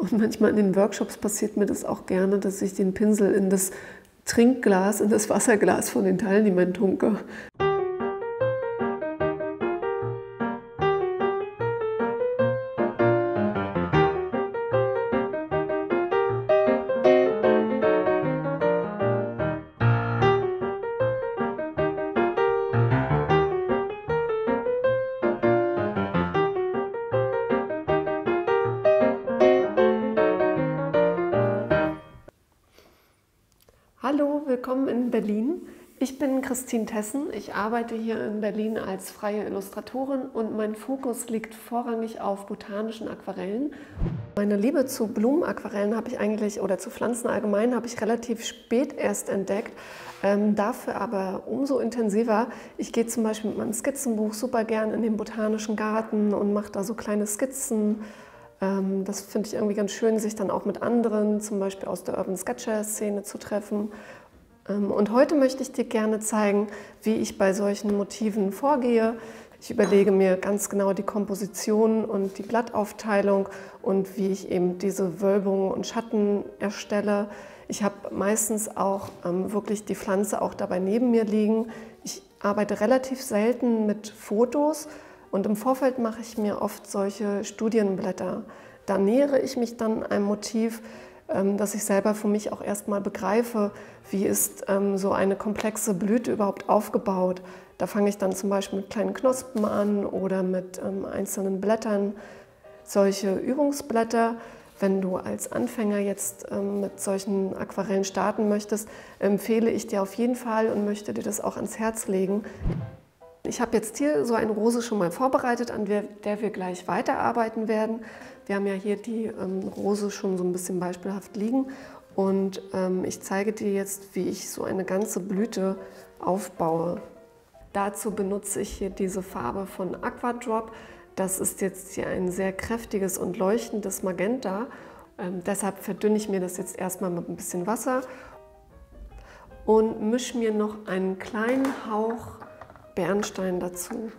Und manchmal in den Workshops passiert mir das auch gerne, dass ich den Pinsel in das Trinkglas, in das Wasserglas von den Teilnehmern tunke. Hallo, willkommen in Berlin. Ich bin Christine Tessen. Ich arbeite hier in Berlin als freie Illustratorin und mein Fokus liegt vorrangig auf botanischen Aquarellen. Meine Liebe zu Blumenaquarellen habe ich eigentlich, oder zu Pflanzen allgemein, habe ich relativ spät erst entdeckt. Dafür aber umso intensiver. Ich gehe zum Beispiel mit meinem Skizzenbuch super gern in den botanischen Garten und mache da so kleine Skizzen. Das finde ich irgendwie ganz schön, sich dann auch mit anderen, zum Beispiel aus der Urban Sketcher-Szene zu treffen. Und heute möchte ich dir gerne zeigen, wie ich bei solchen Motiven vorgehe. Ich überlege mir ganz genau die Komposition und die Blattaufteilung und wie ich eben diese Wölbungen und Schatten erstelle. Ich habe meistens auch wirklich die Pflanze auch dabei neben mir liegen. Ich arbeite relativ selten mit Fotos. Und im Vorfeld mache ich mir oft solche Studienblätter. Da nähere ich mich dann einem Motiv, dass ich selber für mich auch erstmal begreife, wie ist so eine komplexe Blüte überhaupt aufgebaut. Da fange ich dann zum Beispiel mit kleinen Knospen an oder mit einzelnen Blättern. Solche Übungsblätter, wenn du als Anfänger jetzt mit solchen Aquarellen starten möchtest, empfehle ich dir auf jeden Fall und möchte dir das auch ans Herz legen. Ich habe jetzt hier so eine Rose schon mal vorbereitet, an der wir gleich weiterarbeiten werden. Wir haben ja hier die Rose schon so ein bisschen beispielhaft liegen und ich zeige dir jetzt, wie ich so eine ganze Blüte aufbaue. Dazu benutze ich hier diese Farbe von Aquadrop. Das ist jetzt hier ein sehr kräftiges und leuchtendes Magenta. Deshalb verdünne ich mir das jetzt erstmal mit ein bisschen Wasser und mische mir noch einen kleinen Hauch Bernstein dazu.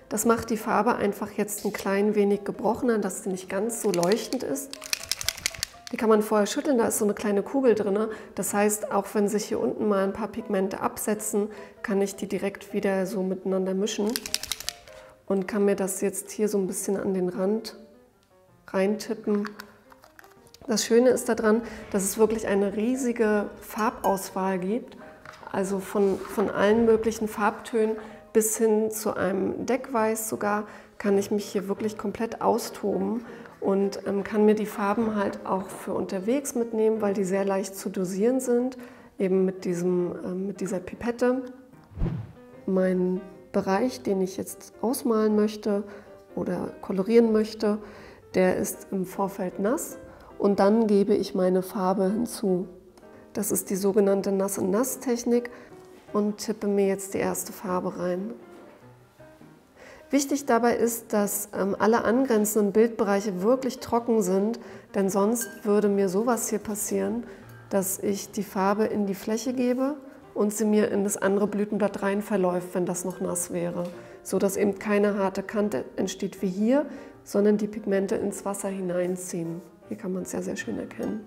Das macht die Farbe einfach jetzt ein klein wenig gebrochener, dass sie nicht ganz so leuchtend ist. Die kann man vorher schütteln, da ist so eine kleine Kugel drin. Das heißt, auch wenn sich hier unten mal ein paar Pigmente absetzen, kann ich die direkt wieder so miteinander mischen und kann mir das jetzt hier so ein bisschen an den Rand reintippen. Das Schöne ist daran, dass es wirklich eine riesige Farbauswahl gibt. Also von allen möglichen Farbtönen bis hin zu einem Deckweiß sogar kann ich mich hier wirklich komplett austoben und kann mir die Farben halt auch für unterwegs mitnehmen, weil die sehr leicht zu dosieren sind, eben mit dieser Pipette. Mein Bereich, den ich jetzt ausmalen möchte oder kolorieren möchte, der ist im Vorfeld nass und dann gebe ich meine Farbe hinzu. Das ist die sogenannte Nass-in-Nass-Technik und tippe mir jetzt die erste Farbe rein. Wichtig dabei ist, dass alle angrenzenden Bildbereiche wirklich trocken sind, denn sonst würde mir sowas hier passieren, dass ich die Farbe in die Fläche gebe und sie mir in das andere Blütenblatt rein verläuft, wenn das noch nass wäre, so dass eben keine harte Kante entsteht wie hier, sondern die Pigmente ins Wasser hineinziehen. Hier kann man es ja sehr schön erkennen.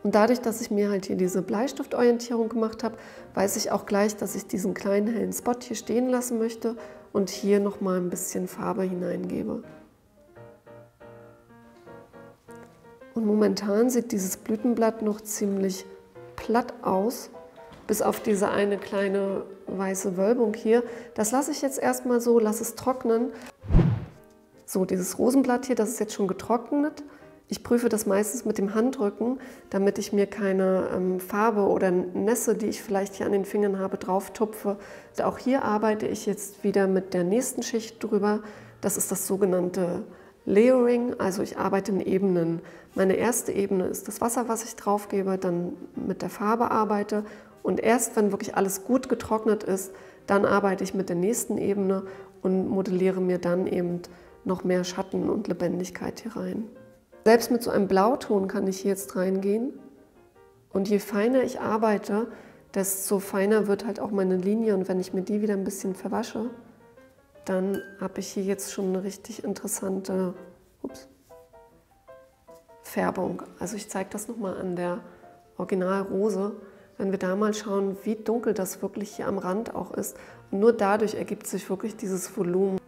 Und dadurch, dass ich mir halt hier diese Bleistiftorientierung gemacht habe, weiß ich auch gleich, dass ich diesen kleinen hellen Spot hier stehen lassen möchte und hier noch mal ein bisschen Farbe hineingebe. Und momentan sieht dieses Blütenblatt noch ziemlich platt aus, bis auf diese eine kleine weiße Wölbung hier. Das lasse ich jetzt erstmal so, lasse es trocknen. So, dieses Rosenblatt hier, das ist jetzt schon getrocknet. Ich prüfe das meistens mit dem Handrücken, damit ich mir keine Farbe oder Nässe, die ich vielleicht hier an den Fingern habe, drauf tupfe. Auch hier arbeite ich jetzt wieder mit der nächsten Schicht drüber. Das ist das sogenannte Layering, also ich arbeite in Ebenen. Meine erste Ebene ist das Wasser, was ich drauf gebe, dann mit der Farbe arbeite und erst wenn wirklich alles gut getrocknet ist, dann arbeite ich mit der nächsten Ebene und modelliere mir dann eben noch mehr Schatten und Lebendigkeit hier rein. Selbst mit so einem Blauton kann ich hier jetzt reingehen und je feiner ich arbeite, desto feiner wird halt auch meine Linie und wenn ich mir die wieder ein bisschen verwasche, dann habe ich hier jetzt schon eine richtig interessante Färbung. Also ich zeige das nochmal an der Originalrose. Wenn wir da mal schauen, wie dunkel das wirklich hier am Rand auch ist. Und nur dadurch ergibt sich wirklich dieses Volumen.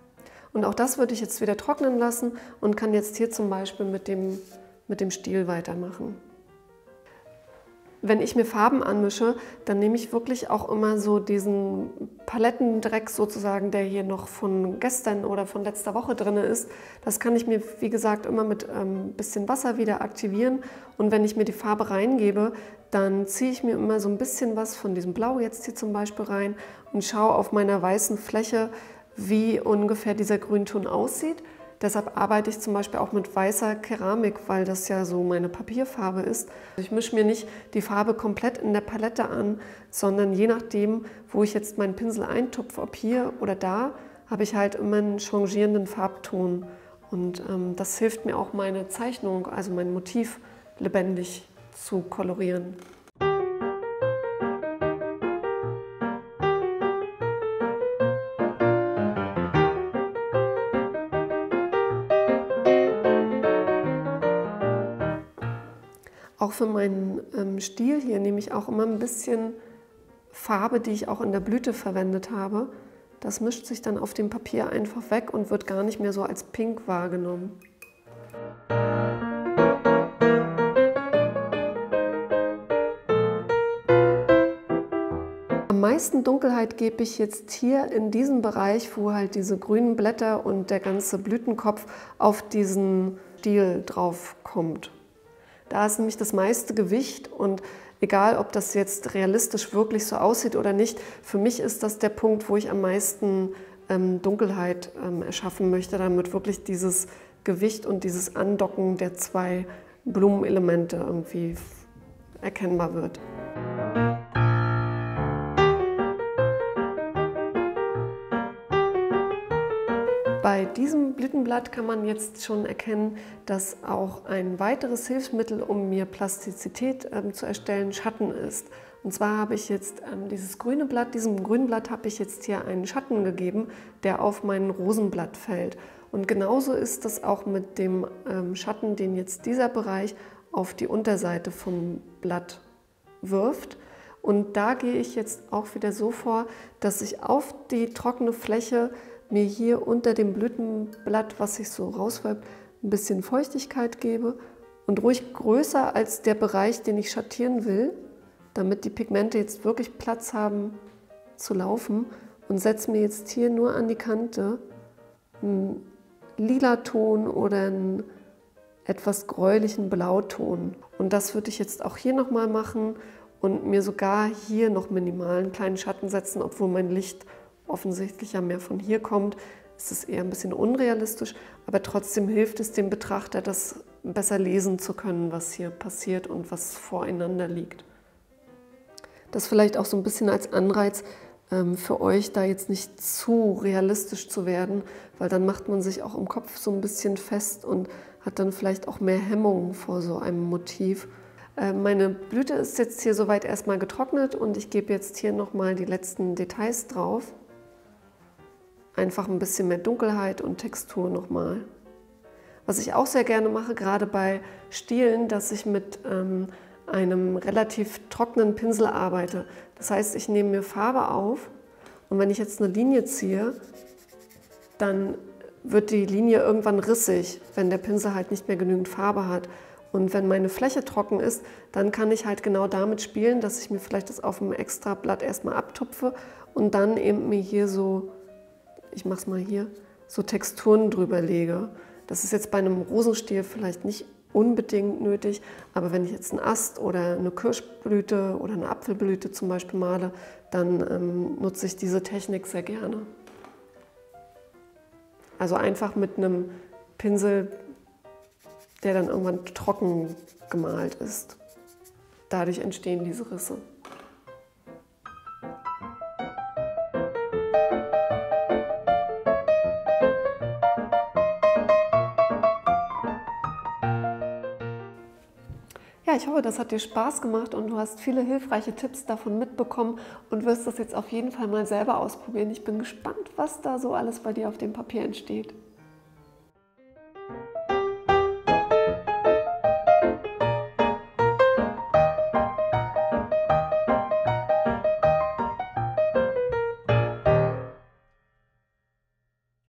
Und auch das würde ich jetzt wieder trocknen lassen und kann jetzt hier zum Beispiel mit dem Stiel weitermachen. Wenn ich mir Farben anmische, dann nehme ich wirklich auch immer so diesen Palettendreck sozusagen, der hier noch von gestern oder von letzter Woche drin ist. Das kann ich mir, wie gesagt, immer mit ein bisschen Wasser wieder aktivieren. Und wenn ich mir die Farbe reingebe, dann ziehe ich mir immer so ein bisschen was von diesem Blau jetzt hier zum Beispiel rein und schaue auf meiner weißen Fläche, wie ungefähr dieser Grünton aussieht. Deshalb arbeite ich zum Beispiel auch mit weißer Keramik, weil das ja so meine Papierfarbe ist. Ich mische mir nicht die Farbe komplett in der Palette an, sondern je nachdem, wo ich jetzt meinen Pinsel eintupfe, ob hier oder da, habe ich halt immer einen changierenden Farbton. Und das hilft mir auch, meine Zeichnung, also mein Motiv, lebendig zu kolorieren. Auch für meinen Stiel hier nehme ich auch immer ein bisschen Farbe, die ich auch in der Blüte verwendet habe. Das mischt sich dann auf dem Papier einfach weg und wird gar nicht mehr so als pink wahrgenommen. Am meisten Dunkelheit gebe ich jetzt hier in diesem Bereich, wo halt diese grünen Blätter und der ganze Blütenkopf auf diesen Stiel drauf kommt. Da ist nämlich das meiste Gewicht und egal, ob das jetzt realistisch wirklich so aussieht oder nicht, für mich ist das der Punkt, wo ich am meisten Dunkelheit erschaffen möchte, damit wirklich dieses Gewicht und dieses Andocken der zwei Blumenelemente irgendwie erkennbar wird. Bei diesem Blütenblatt kann man jetzt schon erkennen, dass auch ein weiteres Hilfsmittel, um mir Plastizität zu erstellen, Schatten ist. Und zwar habe ich jetzt dieses grüne Blatt, diesem grünen Blatt habe ich jetzt hier einen Schatten gegeben, der auf mein Rosenblatt fällt. Und genauso ist das auch mit dem Schatten, den jetzt dieser Bereich auf die Unterseite vom Blatt wirft. Und da gehe ich jetzt auch wieder so vor, dass ich auf die trockene Fläche mir hier unter dem Blütenblatt, was sich so rauswölbt, ein bisschen Feuchtigkeit gebe und ruhig größer als der Bereich, den ich schattieren will, damit die Pigmente jetzt wirklich Platz haben zu laufen, und setze mir jetzt hier nur an die Kante einen lila Ton oder einen etwas gräulichen Blauton. Und das würde ich jetzt auch hier nochmal machen und mir sogar hier noch minimal einen kleinen Schatten setzen, obwohl mein Licht offensichtlich ja mehr von hier kommt, ist es eher ein bisschen unrealistisch, aber trotzdem hilft es dem Betrachter, das besser lesen zu können, was hier passiert und was voreinander liegt. Das vielleicht auch so ein bisschen als Anreiz für euch, da jetzt nicht zu realistisch zu werden, weil dann macht man sich auch im Kopf so ein bisschen fest und hat dann vielleicht auch mehr Hemmungen vor so einem Motiv. Meine Blüte ist jetzt hier soweit erstmal getrocknet und ich gebe jetzt hier nochmal die letzten Details drauf. Einfach ein bisschen mehr Dunkelheit und Textur nochmal. Was ich auch sehr gerne mache, gerade bei Stielen, dass ich mit einem relativ trockenen Pinsel arbeite. Das heißt, ich nehme mir Farbe auf und wenn ich jetzt eine Linie ziehe, dann wird die Linie irgendwann rissig, wenn der Pinsel halt nicht mehr genügend Farbe hat. Und wenn meine Fläche trocken ist, dann kann ich halt genau damit spielen, dass ich mir vielleicht das auf dem extra Blatt erstmal abtupfe und dann eben mir hier so, ich mache es mal hier, so Texturen drüber lege. Das ist jetzt bei einem Rosenstiel vielleicht nicht unbedingt nötig, aber wenn ich jetzt einen Ast oder eine Kirschblüte oder eine Apfelblüte zum Beispiel male, dann nutze ich diese Technik sehr gerne. Also einfach mit einem Pinsel, der dann irgendwann trocken gemalt ist. Dadurch entstehen diese Risse. Ja, ich hoffe, das hat dir Spaß gemacht und du hast viele hilfreiche Tipps davon mitbekommen und wirst das jetzt auf jeden Fall mal selber ausprobieren. Ich bin gespannt, was da so alles bei dir auf dem Papier entsteht.